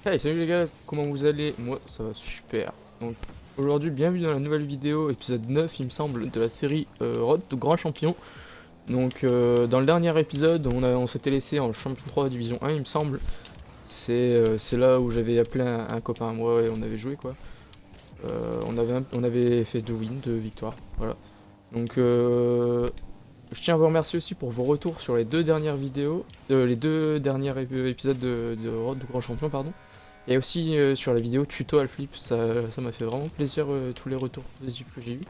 Hey, salut les gars, comment vous allez? Moi ça va super. Donc aujourd'hui, bienvenue dans la nouvelle vidéo, épisode 9 il me semble, de la série Road to Grand Champion. Donc dans le dernier épisode, on s'était laissé en Champion 3 Division 1 il me semble. C'est là où j'avais appelé un copain à moi et on avait joué quoi. On avait fait 2 wins, 2 victoires, voilà. Donc je tiens à vous remercier aussi pour vos retours sur les 2 dernières vidéos, les 2 derniers épisodes de Road to Grand Champion, pardon. Et aussi sur la vidéo tuto Alflip, ça m'a fait vraiment plaisir tous les retours positifs que j'ai eu.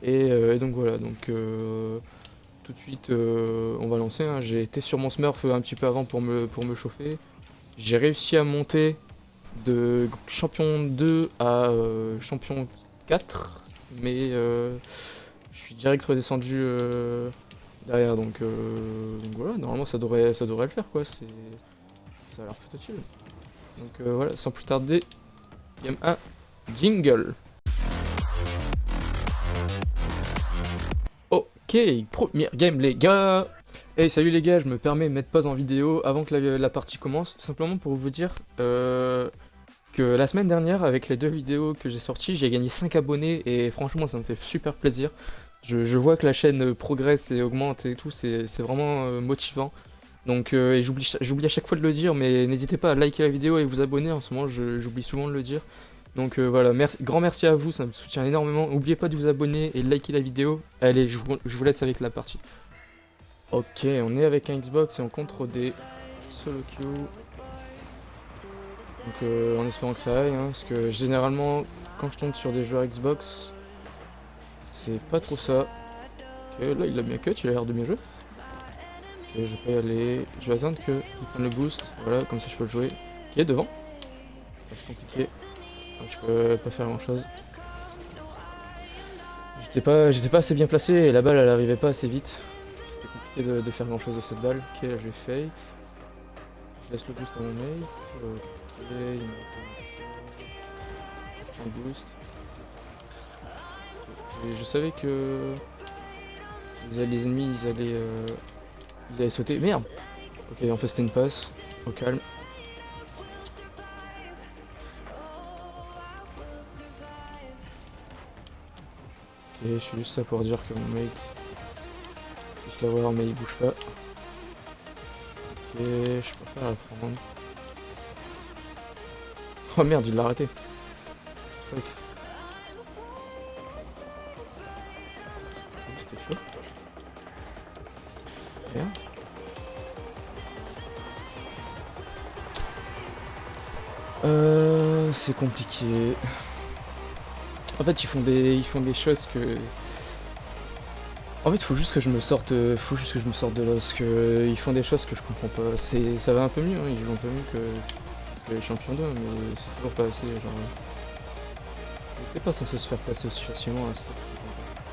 Et donc voilà, donc tout de suite on va lancer, hein. J'ai été sur mon Smurf un petit peu avant pour me chauffer. J'ai réussi à monter de champion 2 à champion 4, mais je suis direct redescendu derrière, donc voilà, normalement ça devrait le faire quoi, ça a l'air plutôt chill. Donc voilà, sans plus tarder, game 1, jingle. Ok, première game les gars. Hey, salut les gars, je me permets de mettre pause en vidéo avant que la partie commence, tout simplement pour vous dire que la semaine dernière, avec les 2 vidéos que j'ai sorties, j'ai gagné 5 abonnés et franchement ça me fait super plaisir. Je vois que la chaîne progresse et augmente et tout, c'est vraiment motivant. Donc et j'oublie à chaque fois de le dire, mais n'hésitez pas à liker la vidéo et vous abonner, en ce moment j'oublie souvent de le dire. Donc voilà, grand merci à vous, ça me soutient énormément. N'oubliez pas de vous abonner et de liker la vidéo. Allez, je vous laisse avec la partie. Ok, on est avec un Xbox et on contre des solo queue. Donc en espérant que ça aille, hein, parce que généralement, quand je tombe sur des joueurs Xbox, c'est pas trop ça. Ok, là il l'a bien cut, il a l'air de bien jouer. Ok, je vais pas y aller. Je vais attendre qu'il prenne le boost. Voilà, comme ça je peux le jouer. Ok, devant. C'est compliqué. Je peux pas faire grand chose. J'étais pas assez bien placé et la balle elle arrivait pas assez vite. C'était compliqué de faire grand chose de cette balle. Ok, là je vais fake. Je laisse le boost à mon mate. Ok, il me reconnaît ça. Je prends le boost. Ok, je savais que les ennemis ils allaient sauter. Merde! Ok, en fait c'était une passe. Au calme. Ok, je suis juste ça pour dire que mon mate. Je l'avoir mais il bouge pas. Ok, je préfère la prendre. Oh merde, il l'a raté. Fuck. C'était chaud. Merde. C'est compliqué. En fait, ils font des choses que. En fait, faut juste que je me sorte de là, parce que ils font des choses que je comprends pas. Ça va un peu mieux, hein, ils jouent un peu mieux que les champions 2, mais c'est toujours pas assez. Genre, il était pas censé se faire passer aussi facilement. Hein,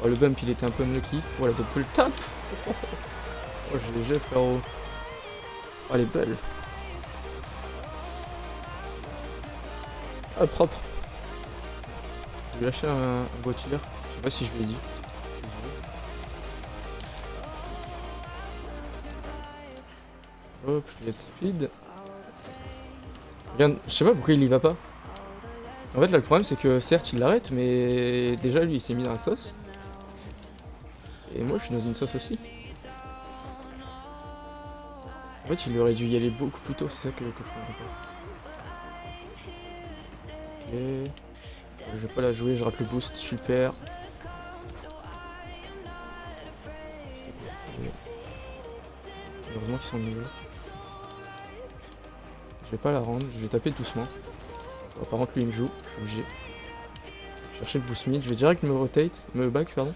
oh, le bump, il était un peu unlucky. Voilà, double tap. Oh, GG frérot. Oh, elle est belle. Ah, propre. Je vais lâcher un boîtier. Je sais pas si je l'ai dit. Hop, je vais être speed. Regarde, je sais pas pourquoi il y va pas. En fait, là, le problème, c'est que certes, il l'arrête, mais déjà, lui, il s'est mis dans la sauce. Et moi, je suis dans une sauce aussi. En fait, il aurait dû y aller beaucoup plus tôt, c'est ça que je comprends pas. Ok. Je vais pas la jouer, je rate le boost, super. Heureusement qu'ils sont nuls. Je vais pas la rendre, je vais taper doucement. Oh, par contre, lui, il me joue, je suis obligé. Je vais chercher le boost mid, je vais direct me back, pardon.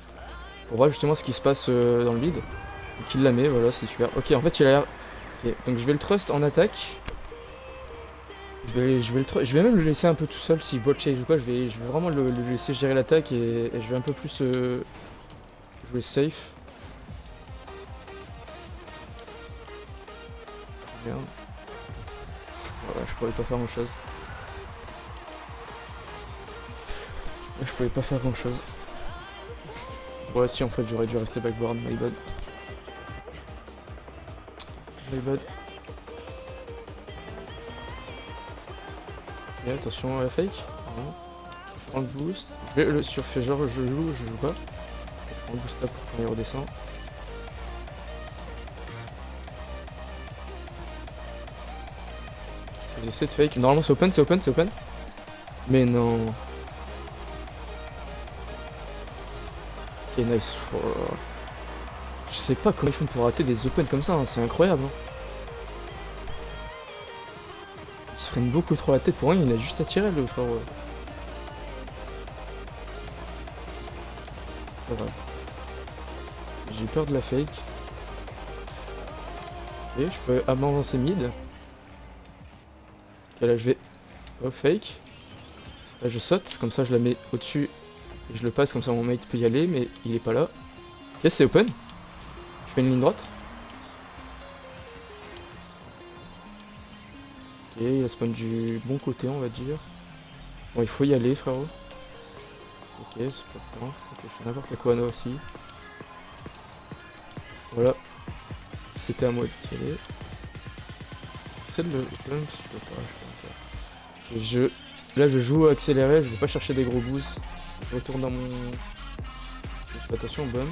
Pour voir justement ce qui se passe dans le lead. Donc il la met, voilà, c'est super. Ok, en fait, il a l'air. Ok, donc je vais le trust en attaque. Je vais même le laisser un peu tout seul s'il bot chase ou quoi. Je vais vraiment le laisser gérer l'attaque et je vais un peu plus jouer safe. Merde. Voilà, je pouvais pas faire grand chose. Je pouvais pas faire grand chose. Ouais, si en fait j'aurais dû rester backboard, my bad. My bad. Ok, attention à la fake. Voilà. Je prends le boost. Je vais le surfer, genre je joue pas. Je prends le boost là pour quand il redescend. J'essaie de fake. Normalement c'est open, c'est open, c'est open. Mais non. Ok, nice. Oh. Je sais pas comment ils font pour rater des open comme ça, hein. C'est incroyable. Hein. Il se freine beaucoup trop la tête pour rien, il a juste à tirer le frérot. C'est pas grave. J'ai peur de la fake. Ok, je peux avancer mid. Ok, là je vais fake. Là je saute, comme ça je la mets au-dessus. Et je le passe, comme ça mon mate peut y aller, mais il est pas là. Ok, c'est open. Je fais une ligne droite. Ok, il a spawn du bon côté, on va dire. Bon, il faut y aller, frérot. Ok, c'est pas de temps. Ok, je fais n'importe quoi, Noah aussi. Voilà. C'était à moi de tirer. J'essaie de le je peux pas, je peux pas. Là, je joue accéléré, je vais pas chercher des gros boosts. Je retourne dans mon... Je fais attention au bump.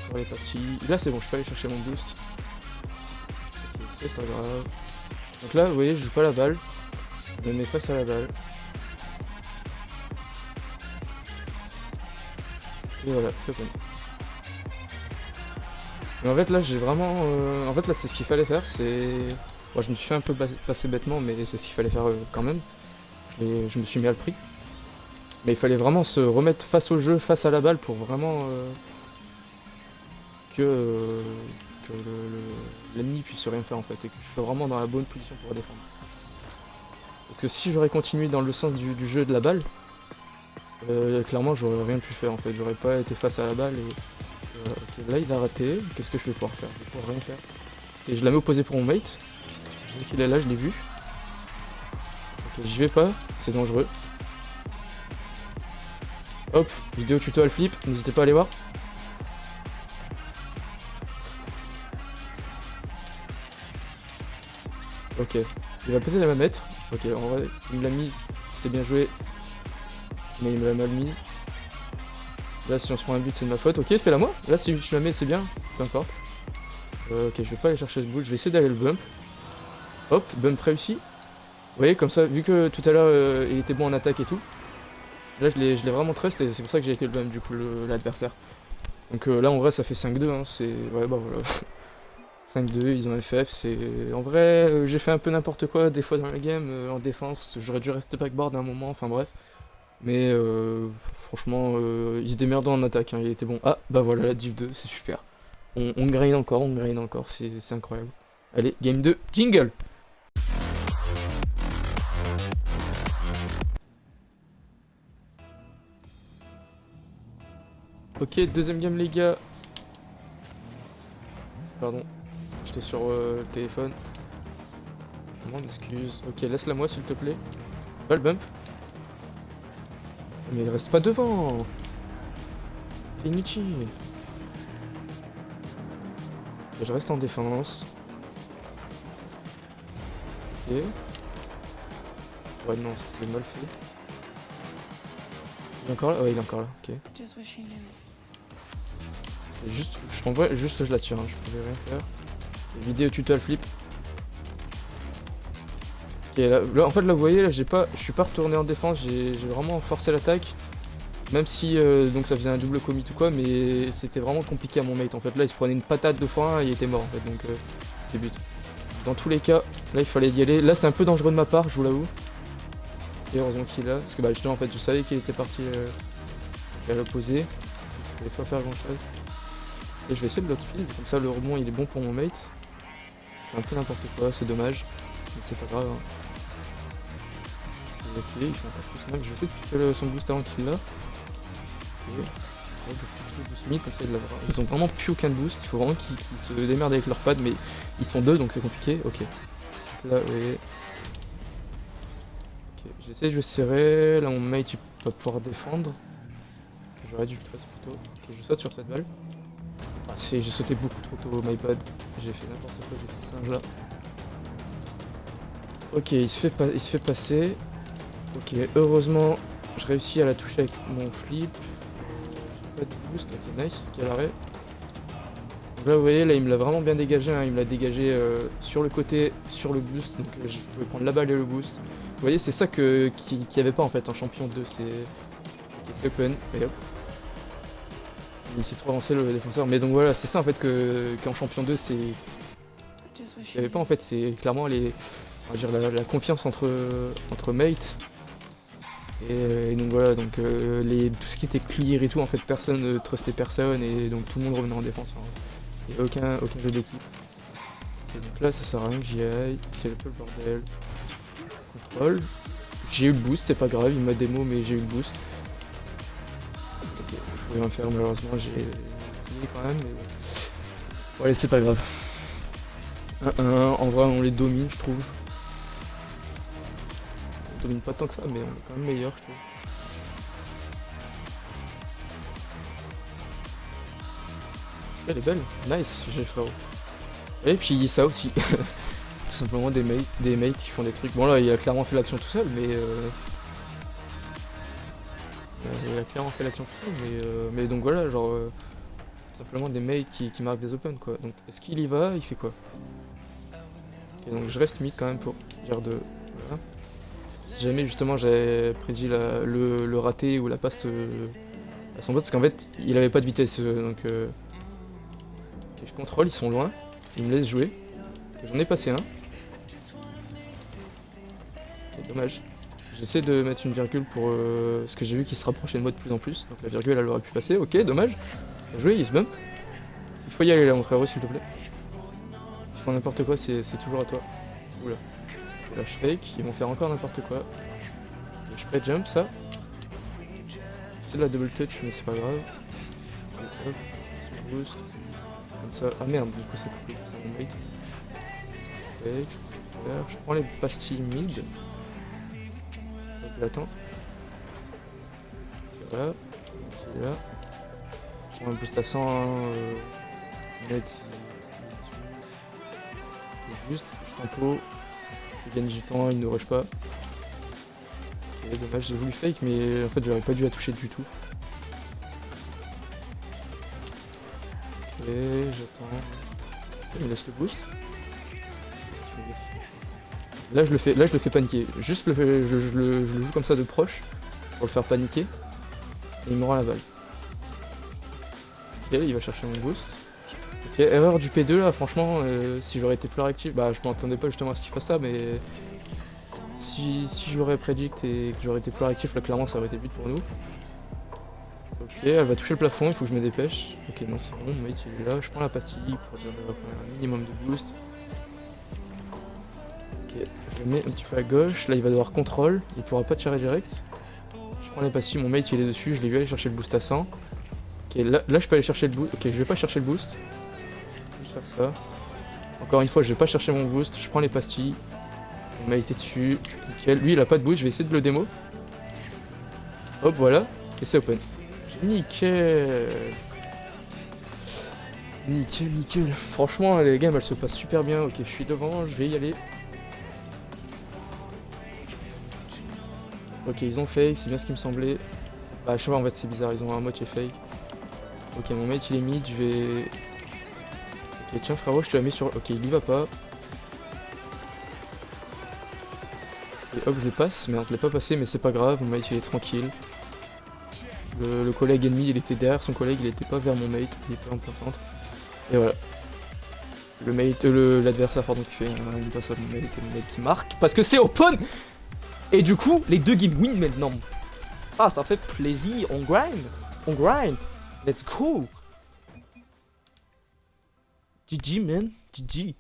Encore les parties. Là, c'est bon, je peux aller chercher mon boost. Ok, c'est pas grave. Donc là, vous voyez, je joue pas la balle. Je me mets face à la balle. Et voilà, c'est open. Mais en fait, là, j'ai vraiment... En fait, là, c'est ce qu'il fallait faire, c'est... Bon, je me suis fait un peu passer bêtement, mais c'est ce qu'il fallait faire quand même. Je me suis mis à le prix. Mais il fallait vraiment se remettre face au jeu, face à la balle, pour vraiment que l'ennemi puisse rien faire en fait, et que je sois vraiment dans la bonne position pour défendre. Parce que si j'aurais continué dans le sens du jeu de la balle, clairement j'aurais rien pu faire en fait, j'aurais pas été face à la balle et... ok, là il a raté, qu'est-ce que je vais pouvoir faire? Je vais pouvoir rien faire. Et je la mets opposée pour mon mate, je sais qu'il est là, je l'ai vu. Ok, j'y vais pas, c'est dangereux. Hop, vidéo tuto à flip, n'hésitez pas à aller voir. Ok, il va peut-être la mettre. Ok, en vrai, il me l'a mise, c'était bien joué. Mais il me l'a mal mise. Là, si on se prend un but, c'est de ma faute. Ok, fais-la moi. Là, si je la mets, c'est bien. Peu importe. Ok, je vais pas aller chercher ce boule, je vais essayer d'aller le bump. Hop, bump réussi. Vous voyez, comme ça, vu que tout à l'heure, il était bon en attaque et tout. Là, je l'ai vraiment trust et c'est pour ça que j'ai été le bump, du coup, l'adversaire. Donc là, en vrai, ça fait 5-2, hein. C'est... Ouais, bah voilà. 5-2, ils ont FF, c'est... En vrai, j'ai fait un peu n'importe quoi des fois dans la game, en défense, j'aurais dû rester backboard à un moment, enfin bref. Mais franchement, il se démerdait en attaque, hein, il était bon. Ah, bah voilà, la div 2, c'est super. On grind encore, c'est incroyable. Allez, game 2, jingle! Ok, deuxième game les gars. Pardon, j'étais sur le téléphone. Je m'en excuse. Ok, laisse-la moi s'il te plaît. Pas le bump. Mais il reste pas devant. T'es inutile. Je reste en défense. Ok. Ouais non, c'est mal fait. Il est encore là? Ouais, il est encore là, ok. Juste, en vrai, juste je la tire, hein, je pouvais rien faire. Vidéo tuto flip. Ok, là, en fait, là, vous voyez, là, je suis pas retourné en défense, j'ai vraiment forcé l'attaque. Même si, donc ça faisait un double commit ou quoi, mais c'était vraiment compliqué à mon mate, en fait. Là, il se prenait une patate 2 fois 1 et il était mort, en fait, donc c'était but. Dans tous les cas, là, il fallait y aller. Là, c'est un peu dangereux de ma part, je vous l'avoue. Et heureusement qu'il est là, parce que bah, justement, en fait, je savais qu'il était parti à l'opposé. Je vais pas faire grand chose. Et je vais essayer de block speed, comme ça le rebond il est bon pour mon mate. Je fais un peu n'importe quoi, c'est dommage. Mais c'est pas grave. Hein. C'est ok, il fait encore plus snap. Je vais essayer de piquer son boost avant qu'il l'a. Ok. Ouais, je pique le boost mid, comme ça il l'a vraiment. Ils ont vraiment plus aucun boost, il faut vraiment qu'ils se démerdent avec leur pad, mais ils sont deux donc c'est compliqué. Ok. Donc là, vous voyez. Ok, j'essaie de jouer serré. Là mon mate il va pouvoir défendre. J'aurais dû press plutôt. Ok, je saute sur cette balle. Ah si, j'ai sauté beaucoup trop tôt, my bad. J'ai fait n'importe quoi, j'ai fait singe là. Ok, il se fait passer. Ok, heureusement, je réussis à la toucher avec mon flip. J'ai pas de boost, ok, nice, quel arrêt. Donc là, vous voyez, là, il me l'a vraiment bien dégagé, hein. Il me l'a dégagé sur le côté, sur le boost, donc je pouvais prendre la balle et le boost. Vous voyez, c'est ça qu'il n'y avait pas en fait en champion 2, c'est open, et hop. Il s'est trop avancé le défenseur, mais donc voilà, c'est ça en fait qu'en champion 2, c'est... Il n'y avait pas en fait, c'est clairement on va dire la confiance entre mates. Et donc voilà, donc tout ce qui était clear et tout, en fait, personne ne trustait personne, et donc tout le monde revenait en défense. Il n'y a aucun jeu d'équipe. Et donc là, ça sert à rien que j'y aille, c'est un peu le bordel. Contrôle. J'ai eu le boost, c'est pas grave, il m'a démo, mais j'ai eu le boost. Ok, je pouvais rien faire, malheureusement, j'ai essayé quand même, mais bon. Bon, allez, c'est pas grave. 1-1, en vrai, on les domine, je trouve. On domine pas tant que ça, mais on est quand même meilleur, je trouve. Elle est belle, nice, j'ai frérot. Et puis ça aussi, tout simplement des mates qui font des trucs. Bon là, il a clairement fait l'action tout seul, mais il a clairement fait l'action tout seul, mais donc voilà, genre simplement des mates qui marquent des open quoi. Donc est-ce qu'il y va? Il fait quoi? Ok, donc je reste mid quand même pour dire de voilà. Si jamais justement j'avais prédit le raté ou la passe à son bot, parce qu'en fait il avait pas de vitesse, donc ok, je contrôle, ils sont loin, ils me laissent jouer. Okay, j'en ai passé un. Ok, dommage. J'essaie de mettre une virgule pour ce que j'ai vu qu'il se rapprochait de moi de plus en plus. Donc la virgule elle aurait pu passer. Ok, dommage. Bien joué, il se bump. Il faut y aller là mon frérot s'il te plaît. Ils font n'importe quoi, c'est toujours à toi. Oula. Là je fake, ils vont faire encore n'importe quoi. Okay, je pré jump ça. C'est de la double touch mais c'est pas grave. Et hop, je boost. Comme ça. Ah merde, du coup ça coupe c'est mon bait. Fake, je prends les pastilles mid. Je l'attends. Voilà. Il est là. Je prends un boost à 100 net. Juste, je tempo. Il gagne du temps, il ne rush pas. Ok, dommage, j'ai voulu fake, mais en fait j'aurais pas dû la toucher du tout. Ok, j'attends. Il me laisse le boost. Qu'est-ce qu'il fait? Là je le fais paniquer. Juste je le joue comme ça de proche pour le faire paniquer. Et il me rend la balle. Ok, il va chercher mon boost. Ok, erreur du P2 là, franchement, si j'aurais été plus réactif, bah je m'attendais pas justement à ce qu'il fasse ça, mais si je l'aurais prédict et que j'aurais été plus réactif, là clairement ça aurait été but pour nous. Ok, elle va toucher le plafond, il faut que je me dépêche. Ok, non c'est bon, mon mate il est là, je prends la pastille pour dire d'avoir un minimum de boost. Ok, je le mets un petit peu à gauche, là il va devoir contrôle, il pourra pas tirer direct. Je prends les pastilles, mon mate il est dessus, je l'ai vu aller chercher le boost à 100. Ok, là je peux aller chercher le boost, ok je vais pas chercher le boost. Juste faire ça. Encore une fois je vais pas chercher mon boost, je prends les pastilles. On m'a été dessus, nickel. Lui il a pas de boost, je vais essayer de le démo. Hop voilà, et c'est open. Nickel. Nickel, nickel. Franchement les games elles se passent super bien. Ok je suis devant, je vais y aller. Ok ils ont fake, c'est bien ce qui me semblait. Bah je sais pas en fait c'est bizarre, ils ont un moitié fake. Ok mon mate il est mid, je vais... Ok tiens frérot je te la mets sur... Ok il y va pas. Et hop je le passe, mais on te l'a pas passé mais c'est pas grave, mon mate il est tranquille. Le collègue ennemi il était derrière son collègue, il était pas vers mon mate, il était en plein centre. Et voilà. Le mate, l'adversaire pardon qui fait une passe à mon mate et mon mate qui marque parce que c'est open. Et du coup les deux game win maintenant. Ah ça fait plaisir, on grind, let's go. GG man, GG.